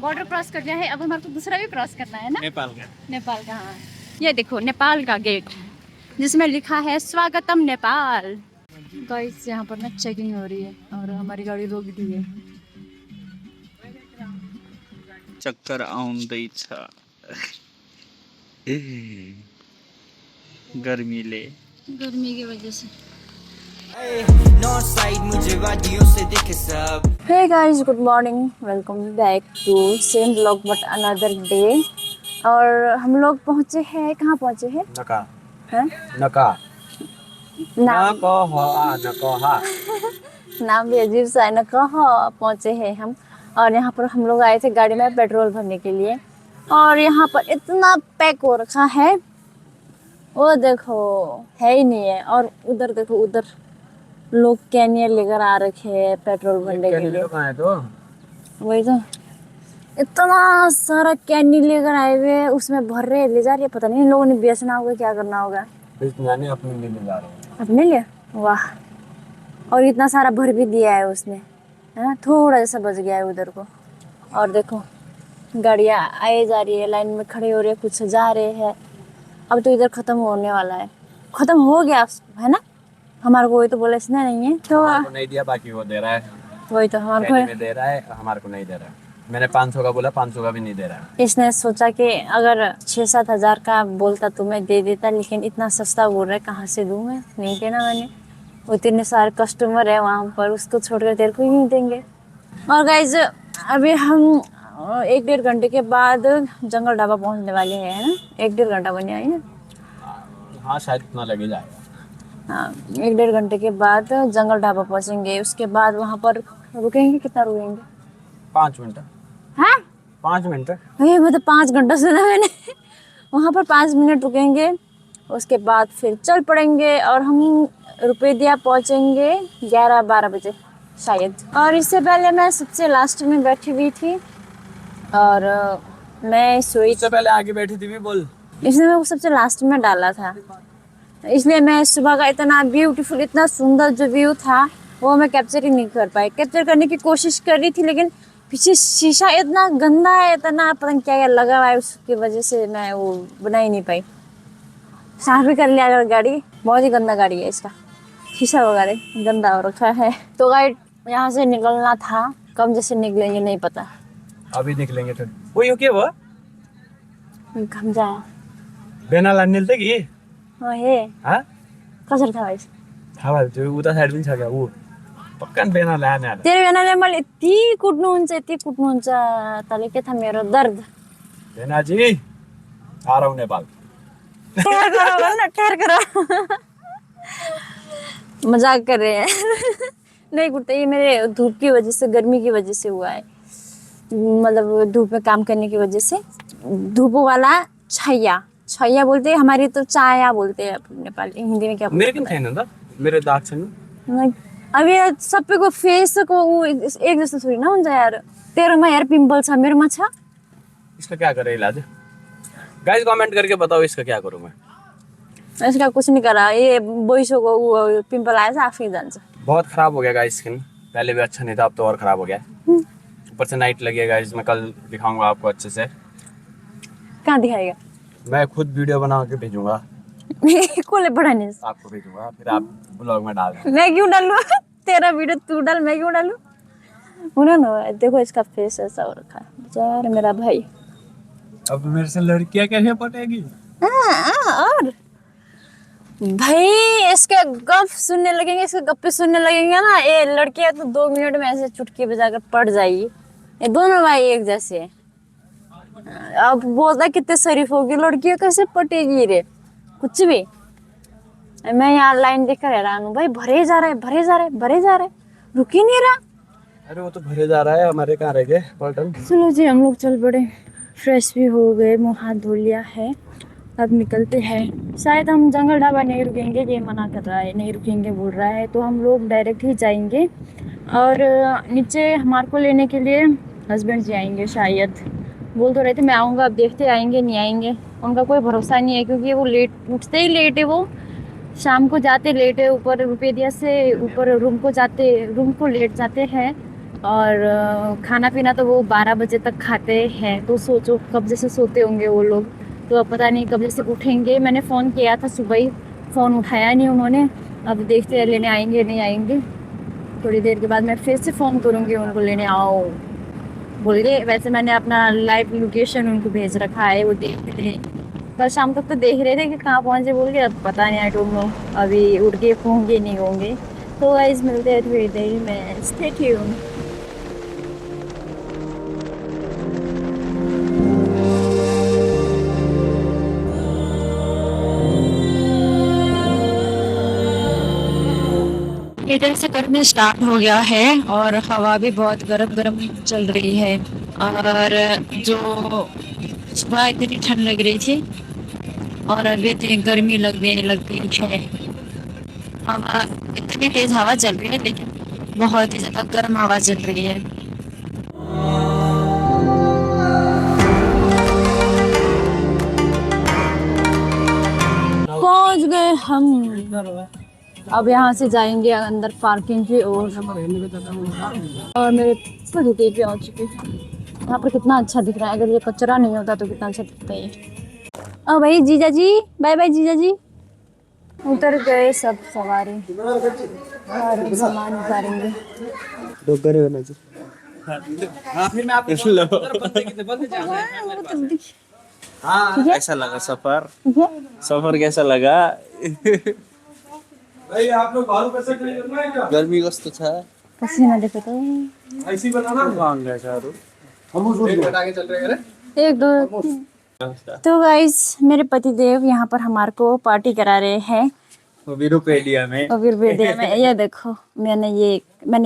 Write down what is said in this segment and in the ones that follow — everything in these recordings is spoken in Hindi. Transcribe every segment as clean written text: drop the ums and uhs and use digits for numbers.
बॉर्डर क्रॉस कर लिया है, अब हमारे को दूसरा भी क्रॉस करना है ना, नेपाल का। नेपाल का। हाँ, ये देखो नेपाल का गेट जिसमें लिखा है स्वागतम नेपाल। गाइस यहाँ पर ना चेकिंग हो रही है और हमारी गाड़ी रोक दी है। चक्कर आउँदैछ गर्मीले। गर्मी की वजह से। Hey guys, good morning. Welcome back to same vlog but another day. और हम लोग पहुँचे हैं, कहाँ पहुँचे हैं? नका हैं? नका नाम नका नाम भी अजीब सा है ना। कहाँ पहुँचे हैं हम? और यहाँ पर हम लोग आए थे गाड़ी में पेट्रोल भरने के लिए और यहाँ पर इतना पैक हो रखा है, वो देखो है ही नहीं है। और उधर देखो, उधर लोग कैनियर लेकर आ रखे हैं पेट्रोल भरने के लिए। तो वही तो, इतना सारा कैनी लेकर आए हुए हैं, उसमें भर रहे ले जा रहे हैं। पता नहीं इन लोगों ने बेचना होगा, क्या करना होगा। अपने लिए ले जा रहे हैं। अपने लिए? वाह। और इतना सारा भर भी दिया है उसने, है ना। थोड़ा जैसा बच गया है उधर को। और देखो गाड़ियाँ आए जा रही है, लाइन में खड़े हो रहे हैं, कुछ जा रहे हैं। अब तो इधर खत्म होने वाला है, खत्म हो गया है ना। हमारे को वही तो बोला इसने नहीं है तो नहीं दिया, बाकी वो दे रहा है। वही तो हमारे को दे रहा है, हमारे को नहीं दे रहा है। मैंने 500 का बोला, 500 का भी नहीं दे रहा है। इसने सोचा कि अगर 6-7 हज़ार का बोलता तो मैं दे देता, लेकिन इतना सस्ता बोल रहा है, कहाँ से दूँ मैं। नहीं देना मैंने, वो इतने सारे कस्टमर है वहाँ पर, उसको छोड़कर तेरे को ही नहीं देंगे। और गाइज अभी हम 1-1.5 घंटे के बाद जंगल ढाबा पहुँचने वाले हैं, है ना। 1-1.5 घंटा बने आई ना। हाँ शायद इतना लगे जाएगा। हाँ, 1-1.5 घंटे के बाद जंगल ढाबा पहुँचेंगे। उसके बाद वहाँ पर रुकेंगे। कितना रुकेंगे? 5 मिनट। हाँ 5 मिनट। ये मतलब 5 घंटा सुना मैंने। वहाँ पर 5 मिनट रुकेंगे, उसके बाद फिर चल पड़ेंगे और हम रुपये पहुँचेंगे 11-12 बजे शायद। और इससे पहले मैं सबसे लास्ट में बैठी हुई थी और मैं सोई। इससे पहले आगे बैठी थी भी बोल। इसने मेरे को सबसे लास्ट में डाला था, इसलिए मैं सुबह का इतना ब्यूटीफुल, इतना सुंदर जो व्यू था वो मैं कैप्चर ही नहीं कर पाई। कैप्चर करने की कोशिश कर रही थी, लेकिन पीछे शीशा इतना गंदा है, इतना पता नहीं क्या क्या लगा हुआ है, उसकी वजह से मैं वो बना ही नहीं पाई। साफ भी कर लिया अगर गाड़ी, बहुत ही गंदा गाड़ी है इसका, शीशा वगैरह गंदा हो रखा है। तो गाइड यहाँ से निकलना था, कब जैसे निकलेंगे नहीं पता। अभी निकलेंगे फिर वही हो क्या वो हम जाए बेनाला निल्दै कि हे हाँ कसरी थाहा भएछ? थाहा भयो त्यो उता साइड पनि छ क्या ऊ पक्का बेनाला आने आला। तेरो बेनाले मैले यति कुट्नुहुन्छ तले के था मेरो दर्द। बेनाजी आ रहा हूँ नेपाल। ठहर करो मजाक कर रहे हैं। नहीं कुटता, ये मेरे धूप की वजह से, गर्मी की वजह से हुआ है। मतलब धूप में काम करने की वजह से। धूप वाला छैया बोलते हैं, हमारी तो चाया बोलते हैं नेपाली, हिंदी में क्या बोलते हैं? मेरो किन छैन त मेरो दाग छैन। अब ये सबको फेस को वो एक जैसा थोड़ी ना हुन्छ यार। तेरोमा यार पिंपल छ, मेरोमा छ। इसका क्या करे इलाज? गाइस कमेंट करके बताओ इसका क्या करूँ मैं। इसका कुछ नहीं करा, ये बोइसो को वो पिंपल आएछ आफै जान्छ। बहुत खराब हो गया गाइस स्किन, पहले भी अच्छा नहीं था, अब तो और खराब हो गया। ऊपर से नाइट लगी है गाइस, मैं कल दिखाऊंगा आपको अच्छे से। कहाँ दिखाएगा? मैं खुद वीडियो बना के भेजूंगा। कोले बढ़ाने आपको भेजूंगा, फिर आप ब्लॉग में डाल देना। मैं क्यों डालूं? तेरा वीडियो तू डाल, मैं क्यों डालूं? उन्होंने ना देखो इसका फेस ऐसा हो रखा है बेचारा मेरा भाई। अब मेरे से लड़कियां कैसे पटेगी? और भाई इसके गप सुनने लगेंगे, इसके गप्पे सुनने लगेंगे ना, ये लड़कियां तो 2 मिनट में ऐसे चुटकी बजाकर पड़ जाएगी। ये दोनों भाई एक जैसे हैं। अब बोलता कितने शरीफ होगी, लड़कियां कैसे पटेगी रे, कुछ भी। मैं यहाँ लाइन देखकर हैरान हूँ भाई, भरे जा रहे, रुक ही नहीं रहा। अरे वो तो भरे जा रहा है, हमारे कहाँ रह गए पलटन। चलो जी हम लोग चल पड़े, फ्रेश भी हो गए, मुँह हाथ धो लिया है, अब निकलते हैं। शायद हम जंगल ढाबा नहीं रुकेंगे, ये मना कर रहा है, नहीं रुकेंगे बोल रहा है, तो हम लोग डायरेक्ट ही जाएंगे। और नीचे हमारे को लेने के लिए हस्बैंड जी आएंगे शायद, बोल तो रहे थे मैं आऊँगा, अब देखते आएंगे नहीं आएंगे, उनका कोई भरोसा नहीं है, क्योंकि वो लेट उठते ही लेट है, वो शाम को जाते लेट है, ऊपर रुपये दिया से ऊपर रूम को लेट जाते हैं और खाना पीना तो वो 12 बजे तक खाते हैं, तो सोचो कब जैसे सोते होंगे वो लोग। तो अब पता नहीं कब जैसे उठेंगे। मैंने फ़ोन किया था सुबह ही, फ़ोन उठाया नहीं उन्होंने। अब देखते हैं लेने आएंगे नहीं आएंगे। थोड़ी देर के बाद मैं फिर से फ़ोन करूँगी उनको, लेने आओ बोल के। वैसे मैंने अपना लाइव लोकेशन उनको भेज रखा है, वो देख रहे हैं। कल शाम तक तो देख रहे थे कि कहाँ पहुँचे बोल के, अब पता नहीं, आई डोंट नो अभी उठ के होंगे नहीं होंगे। तो गाइस मिलते हैं थोड़ी देर में, स्टे ट्यून। इधर से गर्मी स्टार्ट हो गया है और हवा भी बहुत गर्म गर्म चल रही है। और जो सुबह इतनी ठंड लग रही थी और अभी इतनी गर्मी लगने लग गई है। हवा, इतनी तेज हवा चल रही है लेकिन बहुत ही ज्यादा गर्म हवा चल रही है। पहुंच गए हम। अब यहाँ से जाएंगे अंदर पार्किंग की ओर। और मेरे पति पे आ चुके हैं। यहाँ पर कितना अच्छा दिख रहा है, अगर ये कचरा नहीं होता तो कितना अच्छा दिखता है ये। ओ भाई जीजा जी, बाय बाय जीजा जी। उतर गए सब सवारी और सामान उतारेंगे। हाँ, कैसा लगा सफर? सफर कैसा लगा? भाई आप लोग बाहर कैसे करना है क्या? गर्मी कस्तो छ? पसीना देखो तो ऐसी बनाना कहाँ गया चारू? हम उस रोड आगे चल रहे हैं। एक दो तीन। तो गाइस मेरे पति देव यहाँ पर हमारे को पार्टी करा रहे हैं। विरुपेडिया में। और फिर वीडियो में ये देखो, मैंने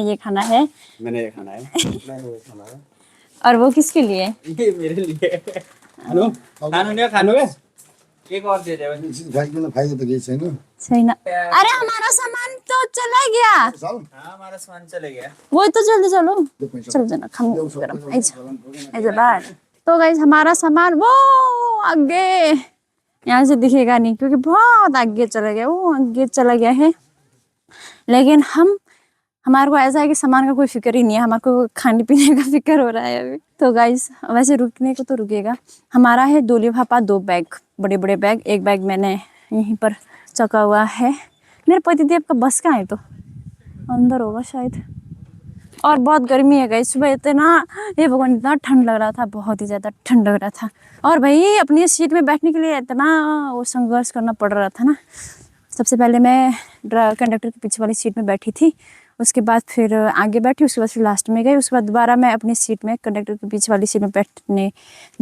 ये खाना है। मैंने ये खाना है। मैंने ये खाना है। और वो किसके लिए? ये मेरे लिए। हेलो, खाना नहीं खाना है? एक और दे दे भाई तो गई छैन। सही ना। अरे हमारा सामान तो चला गया। हाँ, हमारा सामान चले गया। वो तो जल्दी चलो, चल जाना खाना गरम ऐसा बाहर। तो गाइस हमारा सामान वो आगे, यहाँ से दिखेगा नहीं क्योंकि बहुत आगे चला गया, वो आगे चला गया है। लेकिन हमारे को ऐसा है कि सामान का कोई फिक्र ही नहीं है, हमारे को खाने पीने का फिक्र हो रहा है अभी। तो गाइस वैसे रुकने को तो रुकेगा। हमारा है 2 लिफाफा 2 बैग, बड़े बड़े बैग। एक बैग मैंने यहीं पर चका हुआ है। मेरे पतिदेव का बस का है तो अंदर होगा शायद। और बहुत गर्मी है गाइस, सुबह इतना, ये भगवान, इतना ठंड लग रहा था, बहुत ही ज़्यादा ठंड लग रहा था। और भाई अपनी सीट में बैठने के लिए इतना वो संघर्ष करना पड़ रहा था ना। सबसे पहले मैं कंडक्टर के पीछे वाली सीट में बैठी थी, उसके बाद फिर आगे बैठी, उसके बाद फिर लास्ट में गई, उसके बाद दोबारा मैं अपनी सीट में कंडक्टर के पीछे वाली सीट में बैठने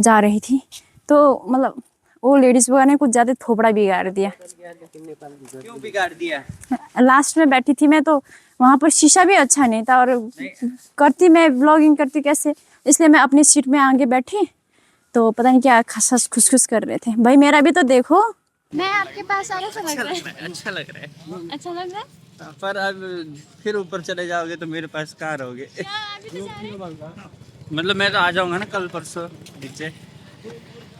जा रही थी। तो मतलब वो लेडीज़ वगैरह ने कुछ ज़्यादा थोपड़ा बिगाड़ दिया। क्यों बिगाड़ दिया? लास्ट में बैठी थी मैं, तो वहाँ पर शीशा भी अच्छा नहीं था और करती मैं व्लॉगिंग करती कैसे, इसलिए मैं अपनी सीट में आगे बैठी। तो पता नहीं क्या खुश कर रहे थे। भाई मेरा भी तो देखो, मैं आपके पास आ रहा लग रहा है। अच्छा लग रहा है। अच्छा लग रहा है। पर अब फिर ऊपर चले जाओगे तो मेरे पास कहाँ रहोगे? मतलब मैं तो आ जाऊंगा ना कल परसों नीचे।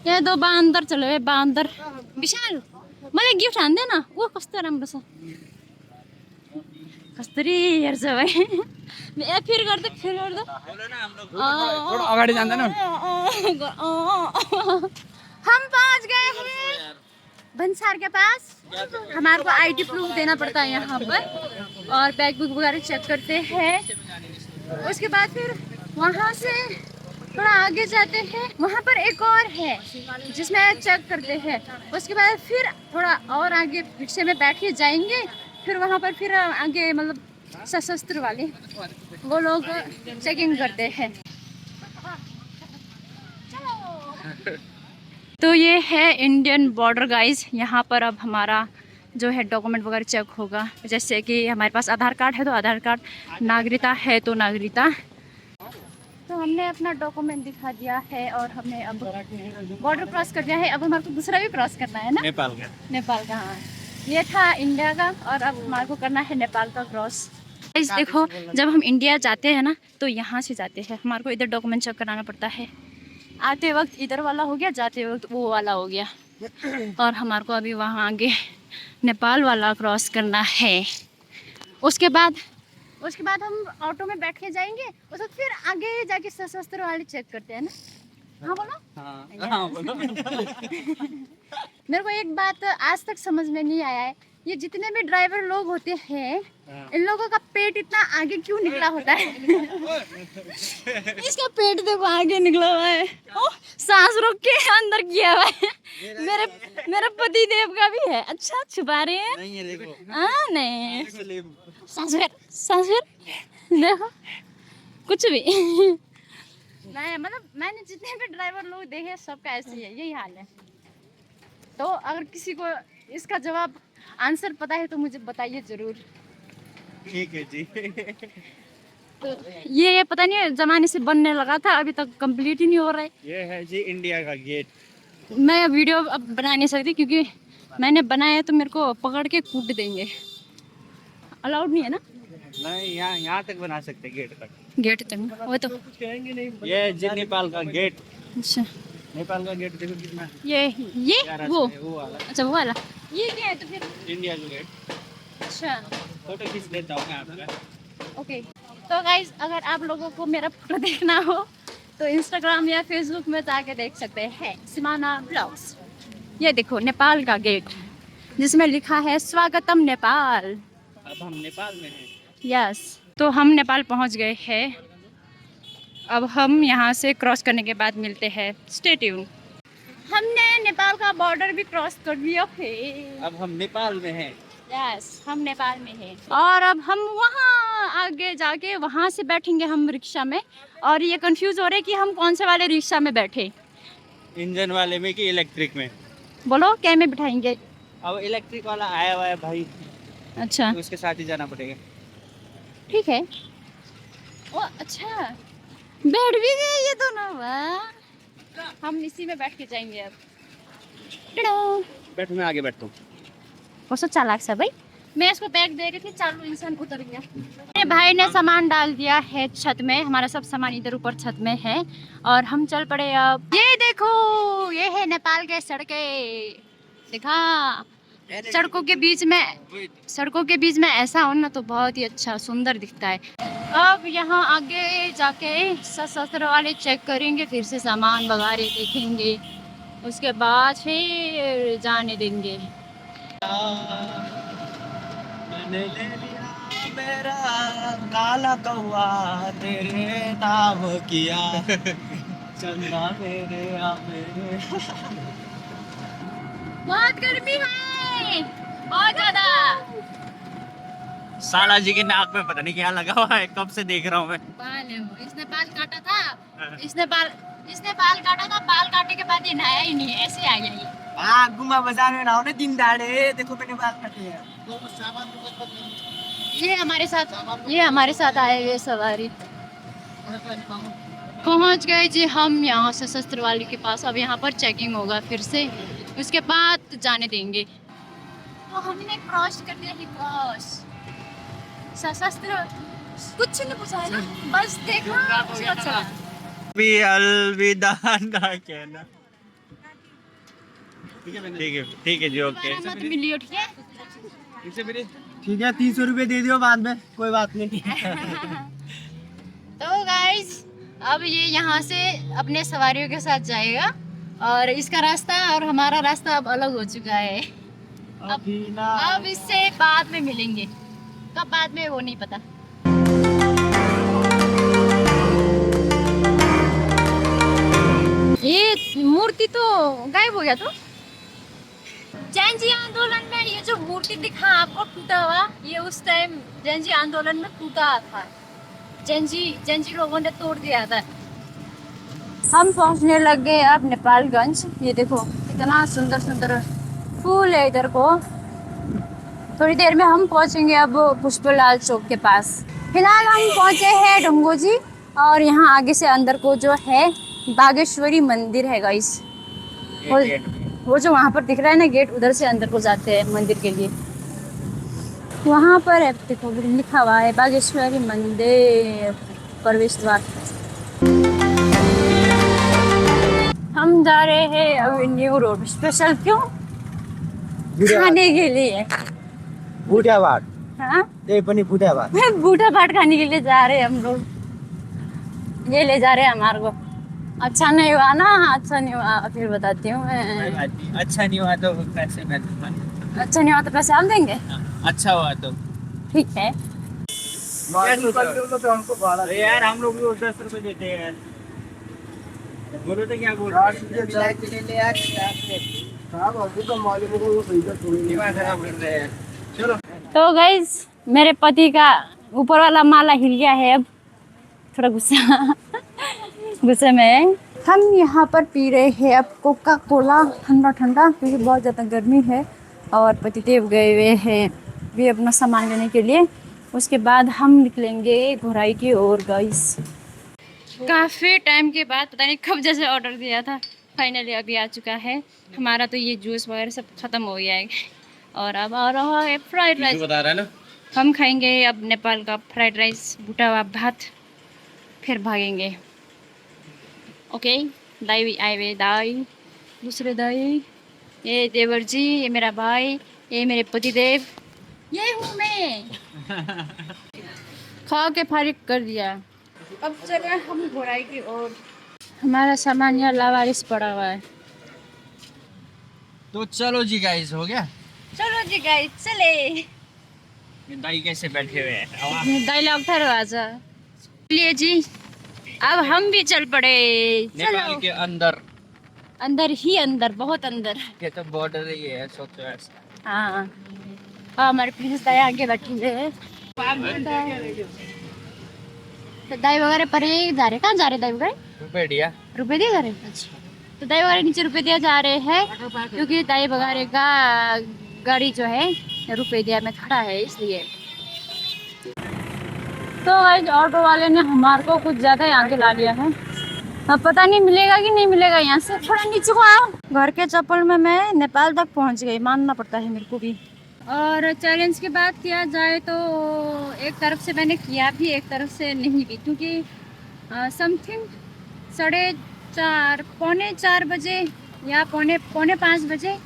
ये दो बांदर चले गए, बांदर। विशाल मलाई गिफ्ट हान देना, वो कस्तो राम्रो छ, कस्तरी हेर्छ भाइ। फिर कर दो। थोड़ा अगाडि जान्दैन? हम पहुंच गए हैं भंसार के पास। हमारे को आईडी प्रूफ देना पड़ता है यहाँ पर, और बैग बुक वगैरह चेक करते हैं। उसके बाद फिर वहाँ से थोड़ा आगे जाते हैं, वहाँ पर एक और है जिसमें चेक करते हैं। उसके बाद फिर थोड़ा और आगे रिक्शे में बैठ के जाएंगे, फिर वहाँ पर फिर आगे मतलब सशस्त्र वाले वो लोग चेकिंग करते हैं। तो ये है इंडियन बॉर्डर गाइस। यहाँ पर अब हमारा जो है डॉक्यूमेंट वगैरह चेक होगा, जैसे कि हमारे पास आधार कार्ड है तो आधार कार्ड, नागरिकता है तो नागरिकता। तो हमने अपना डॉक्यूमेंट दिखा दिया है और हमने अब बॉर्डर क्रॉस कर दिया है। अब हमारे को दूसरा भी क्रॉस करना है ना, नेपाल का। हाँ, ये था इंडिया का और अब हमारे को करना है नेपाल का क्रॉस। इस देखो, जब हम इंडिया जाते हैं ना तो यहाँ से जाते हैं, हमारे को इधर डॉक्यूमेंट चेक कराना पड़ता है। आते वक्त इधर वाला हो गया, जाते वक्त वो वाला हो गया। और हमारे को अभी वहाँ आगे नेपाल वाला क्रॉस करना है। उसके बाद उसके बाद हम ऑटो में बैठ के जाएंगे, उसके बाद फिर आगे जाके सशस्त्र वाले चेक करते हैं ना। हाँ बोलो। हाँ बोलो। मेरे को एक बात आज तक समझ में नहीं आया है, ये जितने भी ड्राइवर लोग होते हैं इन लोगों का पेट इतना आगे क्यों निकला होता है? इसका पेट देखो आगे निकला हुआ है। ओह, सांस रोक के अंदर किया हुआ है। मेरे पति देव का भी है। अच्छा छुपा रहे हैं? नहीं है देखो। नहीं देखो सांस भर देखो कुछ भी नहीं। मतलब मैंने जितने भी ड्राइवर लोग देखे सबका ऐसे ही है, यही हाल है। तो अगर किसी को इसका जवाब आंसर पता है तो मुझे बताइए जरूर। ठीक है जी। तो ये पता नहीं जमाने से बनने लगा था, अभी तक कंप्लीट ही नहीं हो रहा है। ये है जी इंडिया का गेट। मैं वीडियो अब बना नहीं सकती क्योंकि मैंने बनाया तो मेरे को पकड़ के कूट देंगे। अलाउड नहीं है ना? नहीं, यहाँ तक बना सकते गेट तक। गेट तक वो तो। ये है जी नेपाल का गेट। अच्छा नेपाल का गेट देखो कितना ये प्यारा वो सा है, वो वाला अच्छा वो वाला ये क्या है तो फिर? इंडिया का गेट। अच्छा फोटो खींच देता हूँ मैं आपका। ओके। तो गाइज अगर आप लोगों को मेरा फोटो देखना हो तो इंस्टाग्राम या फेसबुक में जाके देख सकते हैं, सिमाना ब्लॉग्स। ये देखो नेपाल का गेट जिसमें लिखा है स्वागतम नेपाल। अब हम नेपाल में हैं। यस तो हम नेपाल पहुंच गए हैं। अब हम यहाँ से क्रॉस करने के बाद मिलते हैं। Stay tune. हमने नेपाल का बॉर्डर भी क्रॉस कर लिया है। अब हम नेपाल में हैं। यस हम नेपाल में हैं और अब हम वहाँ आगे जाके वहाँ से बैठेंगे हम रिक्शा में। और ये कंफ्यूज हो रहे कि हम कौन से वाले रिक्शा में बैठे, इंजन वाले में कि इलेक्ट्रिक में? बोलो क्या में बिठाएंगे? अब इलेक्ट्रिक वाला आया हुआ है भाई, अच्छा तो उसके साथ ही जाना पड़ेगा। ठीक है। ओ अच्छा बैठ भी गए ये दोनों। वाह हम इसी में बैठ के जाएंगे अब। टड़ो। बैठ, मैं आगे बैठता हूँ। कौन चालाक सा भाई। मैं इसको बैग दे रही थी, चालू इंसान उतर गया। मेरे भाई ने सामान डाल दिया है छत में, हमारा सब सामान इधर ऊपर छत में है और हम चल पड़े अब। ये देखो ये है नेपाल के सड़कें। देखा सड़कों के बीच में ऐसा हो ना तो बहुत ही अच्छा सुंदर दिखता है। अब यहाँ आगे जाके सशस्त्र वाले चेक करेंगे, फिर से सामान वगैरह देखेंगे, उसके बाद फिर जाने देंगे। मैंने ले लिया मेरा काला कौवा तेरे नाम किया चंदा मेरे आ मेरे। बहुत गर्मी है, बहुत ज्यादा। साला जी के नाक में पता नहीं क्या लगा हुआ है, कब से देख रहा हूँ मैं। बाल है वो, इसने बाल काटा था, इसने बाल काटा था, बाल काटे के बाद ये नहाया ही नहीं, ऐसे आ गया ये। गुम्बा बाजार में ना दिन दाड़े देखो मैंने बाल काटे हैं। ये हमारे साथ आए हुए सवारी। पहुंच गए जी हम यहाँ से सशस्त्र वाले के पास। अब यहाँ पर चेकिंग होगा फिर से, उसके बाद जाने देंगे। तो हमने क्रॉस कर दिया, क्रॉस। सशस्त्र कुछ नहीं पूछा है ना, बस देखना उसको अच्छा लगा। भी अलविदा ना कहना। ठीक है जी, ओके। मत मिलियो, ठीक है। ठीक है 300 रुपये दे दियो बाद में, कोई बात नहीं। तो गाइस अब ये यहाँ से अपने सवारियों के साथ जाएगा और इसका रास्ता और हमारा रास्ता अब अलग हो चुका है। अब इससे बाद में मिलेंगे, कब बाद में वो नहीं पता। ये मूर्ति तो गायब हो गया। तो जैनजी आंदोलन में ये जो मूर्ति दिखा आपको टूटा हुआ, ये उस टाइम जैनजी आंदोलन में टूटा था। जैनजी लोगों ने तोड़ दिया था। हम पहुंचने लग गए अब नेपालगंज। ये देखो इतना सुंदर सुंदर फूल है इधर को। थोड़ी देर में हम पहुंचेंगे अब पुष्पलाल चौक के पास। फिलहाल हम पहुंचे हैं डंगोजी और यहाँ आगे से अंदर को जो है बागेश्वरी मंदिर है गाइस। वो जो वहाँ पर दिख रहा है ना गेट, उधर से अंदर को जाते हैं मंदिर के लिए। वहाँ पर है देखो लिखा हुआ है बागेश्वरी मंदिर प्रवेश द्वार। हम जा रहे हैं अब न्यू रोड। स्पेशल क्यों? खाने के लिए। हाँ त्यही पनि बुढा भात बूढ़ा भाट खाने के लिए जा रहे हैं हम लोग। ये ले जा रहे हैं हमारे को। अच्छा नहीं हुआ ना, अच्छा नहीं हुआ फिर बताती हूँ मैं। अच्छा नहीं हुआ तो पैसे मैं दूंगा। अच्छा नहीं हुआ तो पैसे हम देंगे। अच्छा हुआ तो ठीक है। अरे यार हम लोग भी 10 रुपए देते हैं यार। बोलो तो क्या बोल रहे हैं? चलो तो गाइज मेरे पति का ऊपर वाला माला हिल गया है अब, थोड़ा गुस्सा गुस्से में है। हम यहाँ पर पी रहे हैं अब कोका कोला ठंडा ठंडा, क्योंकि बहुत ज़्यादा गर्मी है और पतिदेव गए हुए हैं भी अपना सामान लेने के लिए। उसके बाद हम निकलेंगे घोराई की ओर गाइस। काफ़ी टाइम के बाद, पता नहीं कब जैसे ऑर्डर दिया था, फाइनली अभी आ चुका है हमारा। तो ये जूस वगैरह सब ख़त्म हो गया है और अब आ रहा है फ्राइड राइस। बता रहा है ना, हम खाएंगे अब नेपाल का फ्राइड राइस, भुटा हुआ भात, फिर भागेंगे। ओके, दाई भी आए हुए, दाई दूसरे दाई, ये देवर जी, ये मेरा भाई, ये मेरे पतिदेव, ये हूँ मैं। खा के फारिग कर दिया। अब चले हम घोराई की ओर। हमारा सामान यहाँ लावारिस पड़ा हुआ है। तो चलो जी गाइस, हो गया। चलो जी गाइस चले। ये दाई कैसे बैठे हुए हैं? डायलॉग था राजा। चलिए जी, अब हम भी चल पड़े। नेपाल चलो के अंदर, अंदर ही अंदर, बहुत अंदर। ये तो बॉर्डर ही है, सोचो ऐसा। हाँ हाँ, हमारे प्रिंस दाई आगे बैठी हुए हैं। तो दाई वगैरह पर ही जा रहे, कहाँ जा रहे दाई वगैरह? रुपए दिया। रुपए दिए जा रहे? अच्छा, तो दाई वगैरह नीचे रुपए दिया जा रहे हैं, क्योंकि दाई वगैरह का गाड़ी जो है रुपए दिया में खड़ा है इसलिए। तो आज ऑटो वाले ने हमारे को कुछ ज़्यादा ही आगे ला लिया है। अब पता नहीं मिलेगा कि नहीं मिलेगा। यहाँ से थोड़ा नीचे को आओ। घर के चप्पल में मैं नेपाल तक पहुँच गई, मानना पड़ता है मेरे को भी। और चैलेंज की बात किया जाए तो एक तरफ से मैंने किया भी, एक तरफ से नहीं भी, क्योंकि समथिंग 4:30 पौने 4 बजे या पौने 5 बजे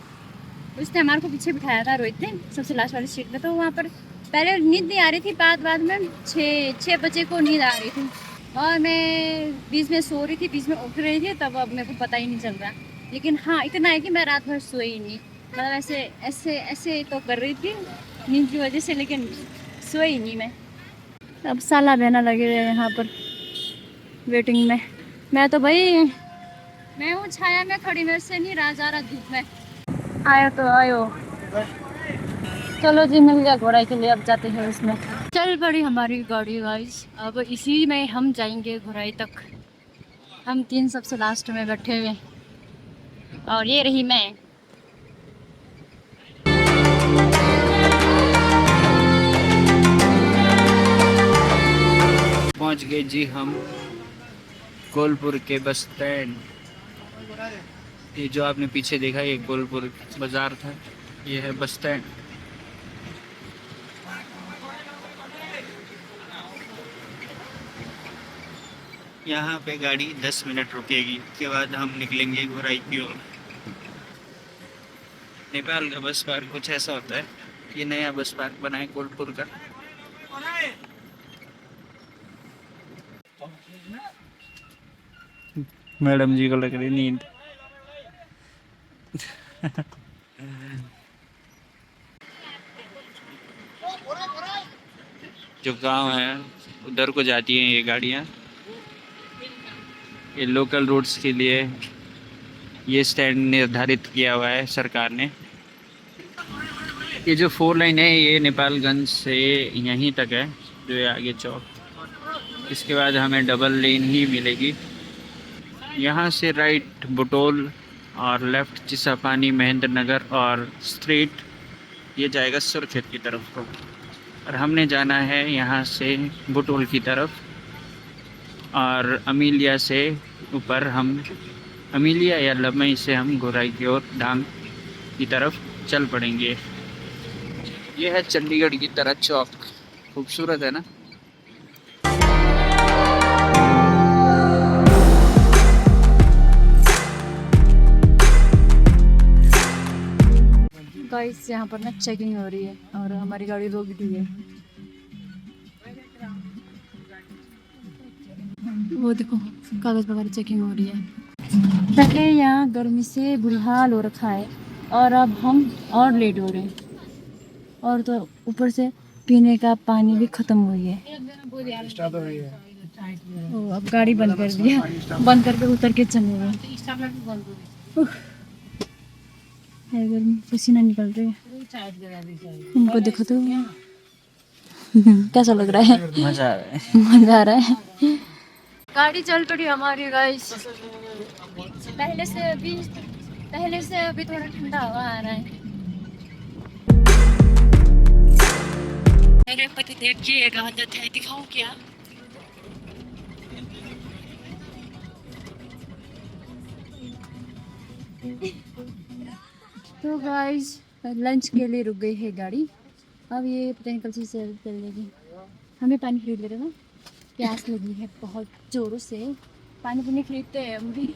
उसने हमारे को पीछे बिठाया था, रोहित ने, सबसे लास्ट वाली सीट में। तो वहाँ पर पहले नींद नहीं आ रही थी, बाद में 6 बजे को नींद आ रही थी और मैं बीच में सो रही थी, बीच में उठ रही थी, तब अब मेरे को पता ही नहीं चल रहा। लेकिन हाँ, इतना है कि मैं रात भर सोई ही नहीं, मतलब ऐसे ऐसे ऐसे तो कर रही थी नींद की वजह से, लेकिन सोई नहीं मैं। अब साला बहना लगे हुए यहाँ पर वेटिंग में। मैं तो भाई, मैं हूँ छाया में खड़ी, मेरे से नहीं रहा जा रहा धूप में। आयो तो आयो। चलो जी, मिल गया घोड़ाई के लिए, अब जाते हैं उसमें। चल पड़ी हमारी गाड़ी गाइस, अब इसी में हम जाएंगे घोड़ाई तक। हम 3 सबसे लास्ट में बैठे हुए और ये रही मैं। पहुंच गए जी हम कोलपुर के बस स्टैंड। ये जो आपने पीछे देखा, ये कोलपुर बाजार था, ये है बस स्टैंड। यहाँ पे गाड़ी 10 मिनट रुकेगी, उसके बाद हम निकलेंगे घोराई की ओर। नेपाल का बस पार्क कुछ ऐसा होता है। ये नया बस पार्क बना है कोलपुर का। मैडम जी को लग रही नींद। जो गांव है उधर को जाती हैं ये गाड़ियाँ। ये लोकल रूट्स के लिए ये स्टैंड निर्धारित किया हुआ है सरकार ने। ये जो 4 लाइन है ये नेपालगंज से यहीं तक है, जो है आगे चौक। इसके बाद हमें डबल लेन ही मिलेगी। यहाँ से राइट बुटोल और लेफ़्ट चिसापानी, महेंद्र नगर और स्ट्रेट ये जाएगा सुरखेत की तरफ को। और हमने जाना है यहाँ से बुटोल की तरफ, और अमीलिया से ऊपर हम, अमीलिया या लमई से हम घोराई की ओर डांग की तरफ चल पड़ेंगे। ये है चंडीगढ़ की तरह चौक, खूबसूरत है ना। गाइस यहाँ पर ना चेकिंग हो रही है और हमारी गाड़ी रोक दी है। वो देखो कागज वगैरह चेकिंग हो रही है। पहले यहाँ गर्मी से बुरा हाल हो रखा है और अब हम और लेट हो रहे हैं और तो ऊपर से पीने का पानी भी खत्म हो गया है। ओ, अब गाड़ी बंद कर दिया, बंद करके उतर के चले गए। गर्मी पसीना निकल रही है। उनको देखो तो कैसा लग रहा है? मजा आ रहा है। मजा आ रहा है। गाड़ी चल पड़ी हमारी गाइस। पहले से अभी थोड़ा ठंडा हवा आ रहा है। मेरे पति देव की एक आदत है, दिखाऊं क्या? तो गाइस लंच के लिए रुक गई है गाड़ी। अब ये पता नहीं कल से चलेगी। हमें पानी खरीद ले रहे ना, प्यास लगी है बहुत ज़ोरों से। पानी पुनी खरीदते हैं हम भी।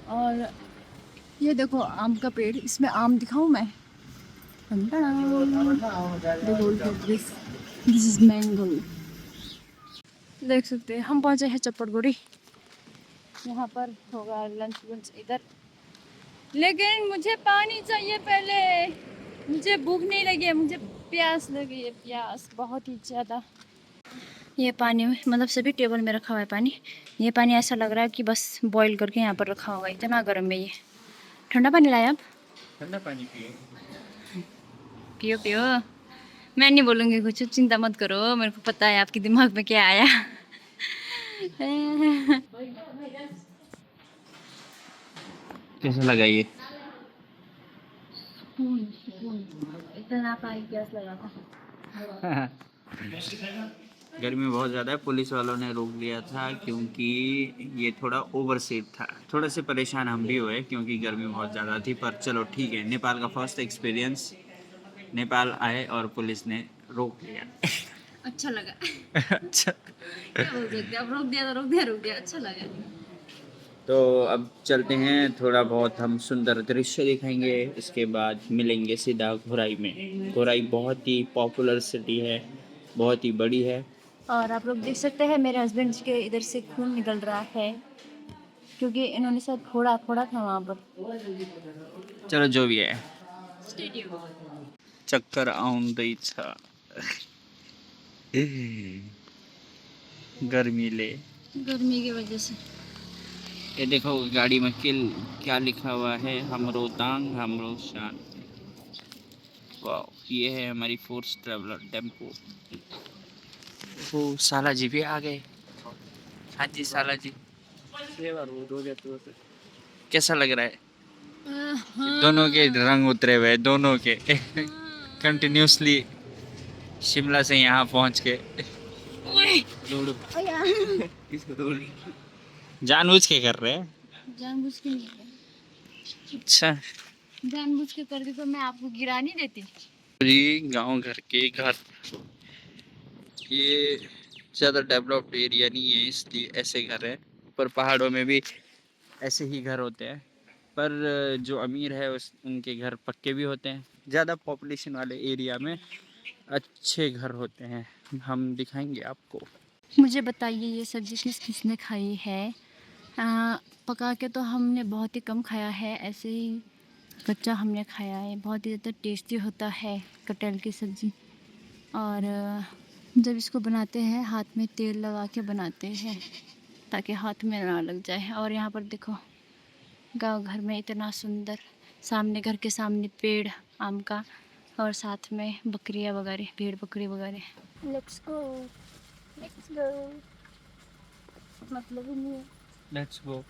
और ये देखो आम का पेड़, इसमें आम दिखाऊं मैं? This is mango. देख सकते हैं हम पहुंचे हैं चप्पड़गुड़ी। यहाँ पर होगा लंच इधर, लेकिन मुझे पानी चाहिए पहले। मुझे भूख नहीं लगी है, मुझे प्यास लगी है, प्यास बहुत ही ज़्यादा। ये पानी मतलब सभी टेबल में रखा हुआ है पानी। ये पानी ऐसा लग रहा है कि बस बॉईल करके यहाँ पर रखा होगा, इतना गर्म है ये। ठंडा पानी लाया आप? ठंडा पानी पिए। पियो पियो, मैं नहीं बोलूँगी कुछ, चिंता मत करो, मेरे को पता है आपके दिमाग में क्या आया। कैसा लगा ये? इतना पानी प्यास लगा था। गर्मी बहुत ज़्यादा है। पुलिस वालों ने रोक लिया था क्योंकि ये थोड़ा ओवर सेट था। थोड़ा से परेशान हम भी हुए क्योंकि गर्मी बहुत ज़्यादा थी, पर चलो ठीक है। नेपाल का फर्स्ट एक्सपीरियंस, नेपाल आए और पुलिस ने रोक लिया। अच्छा लगा। अच्छा, क्या बोल सकते, अब रोक दिया तो रोक दिया, अच्छा लगा। तो अब चलते हैं, थोड़ा बहुत हम सुंदर दृश्य दिखाएंगे, इसके बाद मिलेंगे सीधा घोराई में। घोराई बहुत ही पॉपुलर सिटी है, बहुत ही बड़ी है। और आप लोग देख सकते हैं मेरे हस्बैंड के इधर से खून निकल रहा है क्योंकि इन्होंने शायद फोड़ा था वहाँ पर। चलो जो भी है, चक्कर आउन दी था। गर्मी गर्मी की वजह से। ये देखो गाड़ी में क्या लिखा हुआ है, हमरो तांग हमरो शान। वाह, ये है हमारी फोर्स ट्रैवलर टेम्पो। ओ साला जी भी आ गए। हाँ जी साला जी, कैसा लग रहा है? दोनों के रंग उतरे हुए, दोनों के कंटिन्यूसली शिमला से यहाँ पहुँच के। जानबूझ के कर रहे हैं? जानबूझ के नहीं, अच्छा, जानबूझ के कर दी तो मैं आपको गिरा नहीं देती। जी गांव घर के घर, ये ज़्यादा डेवलप्ड एरिया नहीं है इसलिए ऐसे घर है, पर पहाड़ों में भी ऐसे ही घर होते हैं। पर जो अमीर है उनके घर पक्के भी होते हैं। ज़्यादा पॉपुलेशन वाले एरिया में अच्छे घर होते हैं, हम दिखाएंगे आपको। मुझे बताइए ये सब्ज़ी किसने खाई है? पका के तो हमने बहुत ही कम खाया है, ऐसे ही कच्चा हमने खाया है। बहुत ही ज़्यादा टेस्टी होता है कटहल की सब्ज़ी। और जब इसको बनाते हैं हाथ में तेल लगा के बनाते हैं ताकि हाथ में ना लग जाए। और यहाँ पर देखो गांव घर में इतना सुंदर, सामने घर के सामने पेड़ आम का और साथ में बकरियां वगैरह, भेड़ बकरी वगैरह। लेट्स गो मतलब ही नहीं है। Let's go.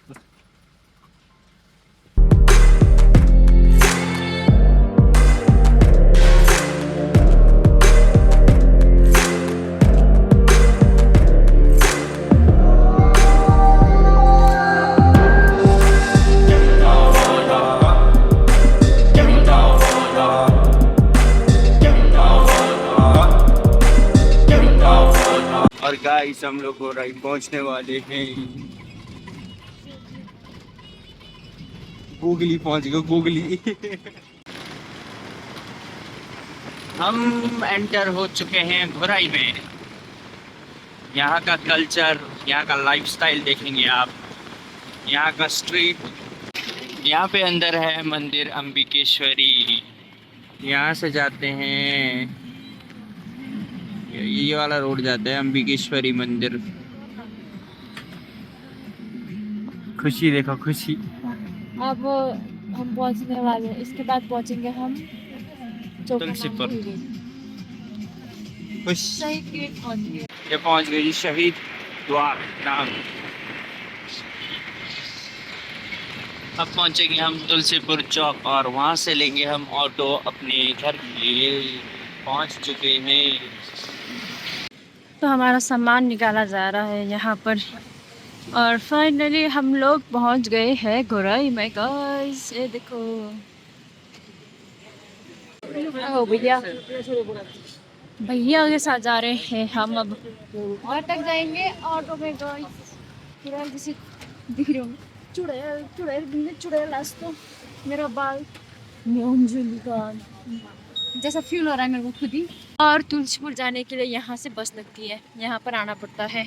और गाइस हम लोग घोराई पहुंचने वाले हैं। गूगली पहुंच गए, गूगली। हम एंटर हो चुके हैं घुराई में। यहाँ का कल्चर, यहाँ का लाइफस्टाइल देखेंगे आप, यहाँ का स्ट्रीट। यहाँ पे अंदर है मंदिर अंबिकेश्वरी। यहाँ से जाते हैं, ये वाला रोड जाता है अंबिकेश्वरी मंदिर। खुशी देखो, खुशी। अब हम पहुंचने वाले हैं, इसके बाद पहुंचेंगे हम तुलसीपुर। खुश शहीद गेट पहुंच गए। ये पहुंच गई जी शहीद द्वार नाम। अब पहुंचेंगे हम तुलसीपुर चौक और वहां से लेंगे हम ऑटो अपने घर के लिए। पहुंच चुके हैं। तो हमारा सामान निकाला जा रहा है यहाँ पर और फाइनली हम लोग पहुँच गए हैं घुराई में गाइस। ये देखो भैया भैया के साथ जा रहे हैं हम। अब और तक जाएंगे ऑटो में गाइस। पूरा जैसे दिख रहे होंगे चुड़ैल चुड़ैल बिंदे चुड़ैल। लास्ट तो मेरा बाल न्योंजुली का जैसा फील हो रहा है मेरे को खुद ही। और तुलसीपुर जाने के लिए यहाँ से बस लगती है, यहाँ पर आना पड़ता है।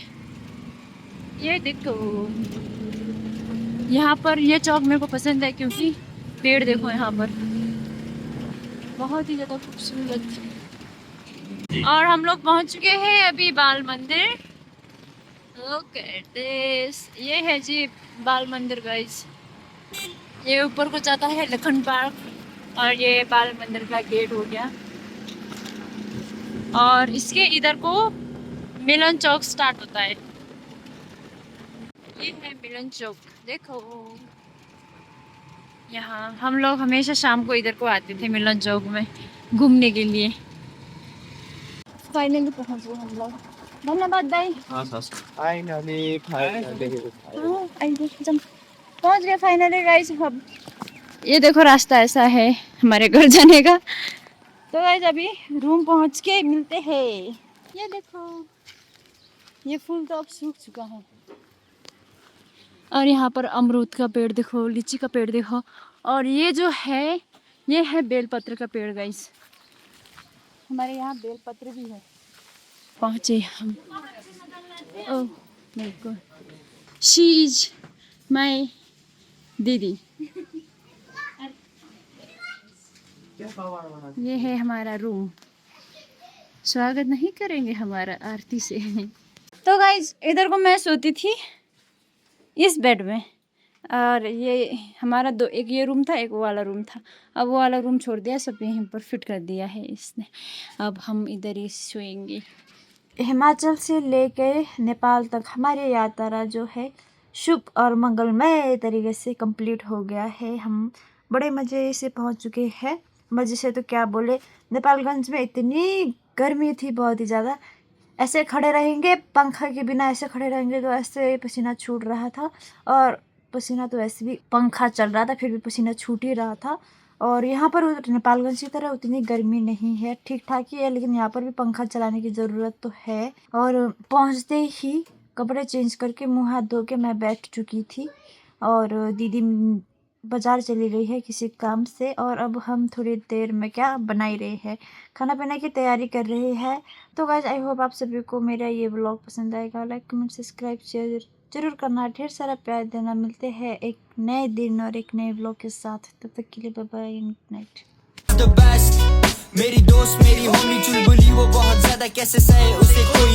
ये देखो यहाँ पर ये चौक मेरे को पसंद है क्योंकि पेड़ देखो यहाँ पर बहुत ही ज़्यादा खूबसूरत। और हम लोग पहुँच चुके हैं अभी बाल मंदिर। Look at this। ये है जी बाल मंदिर गाइस। ये ऊपर को जाता है लखन पार्क और ये बाल मंदिर का गेट हो गया। और इसके इधर को मिलन चौक स्टार्ट होता है। ये है मिलन चौक देखो। यहाँ हम लोग हमेशा शाम को इधर को आते थे मिलन चौक में घूमने के लिए। फाइनली पहुँच गए हम लोग। धन्यवाद भाई। फाइनली पहुँच गए फाइनली गाइस। अब ये देखो रास्ता ऐसा है हमारे घर जाने का। तो गाइस अभी रूम पहुँच के मिलते हैं। ये देखो ये फूल तो अब सूख चुका है। और यहाँ पर अमरूद का पेड़ देखो, लीची का पेड़ देखो। और ये जो है ये है बेलपत्र का पेड़ गाइस। हमारे यहाँ बेलपत्र भी है। पहुँचे हम। Oh my God, she is my दीदी। ये है हमारा रूम। स्वागत नहीं करेंगे हमारा आरती से। तो गाइज इधर को मैं सोती थी इस बेड में। और ये हमारा दो, एक ये रूम था एक वो वाला रूम था। अब वो वाला रूम छोड़ दिया, सब यहीं पर फिट कर दिया है इसने। अब हम इधर ही सोएंगे। हिमाचल से लेकर नेपाल तक हमारी यात्रा जो है शुभ और मंगलमय तरीके से कंप्लीट हो गया है। हम बड़े मज़े से पहुंच चुके हैं। मज़े से तो क्या बोले, नेपालगंज में इतनी गर्मी थी बहुत ही ज़्यादा। ऐसे खड़े रहेंगे पंखा के बिना, ऐसे खड़े रहेंगे तो ऐसे पसीना छूट रहा था। और पसीना तो ऐसे भी पंखा चल रहा था फिर भी पसीना छूट ही रहा था। और यहाँ पर नेपालगंज की तरह उतनी गर्मी नहीं है, ठीक ठाक ही है, लेकिन यहाँ पर भी पंखा चलाने की ज़रूरत तो है। और पहुँचते ही कपड़े चेंज करके मुँह हाथ धो के मैं बैठ चुकी थी। और दीदी बाज़ार चली गई है किसी काम से। और अब हम थोड़ी देर में क्या बना ही रहे हैं, खाना पीना की तैयारी कर रहे हैं। तो गाइस आई होप आप सभी को मेरा ये व्लॉग पसंद आएगा। लाइक कमेंट सब्सक्राइब शेयर जरूर करना, ढेर सारा प्यार देना। मिलते हैं एक नए दिन और एक नए व्लॉग के साथ। तब तक के लिए bye bye and good night. मेरी दोस्त मेरी होमी चुलबुली वो बहुत ज्यादा कैसे सहे उसे कोई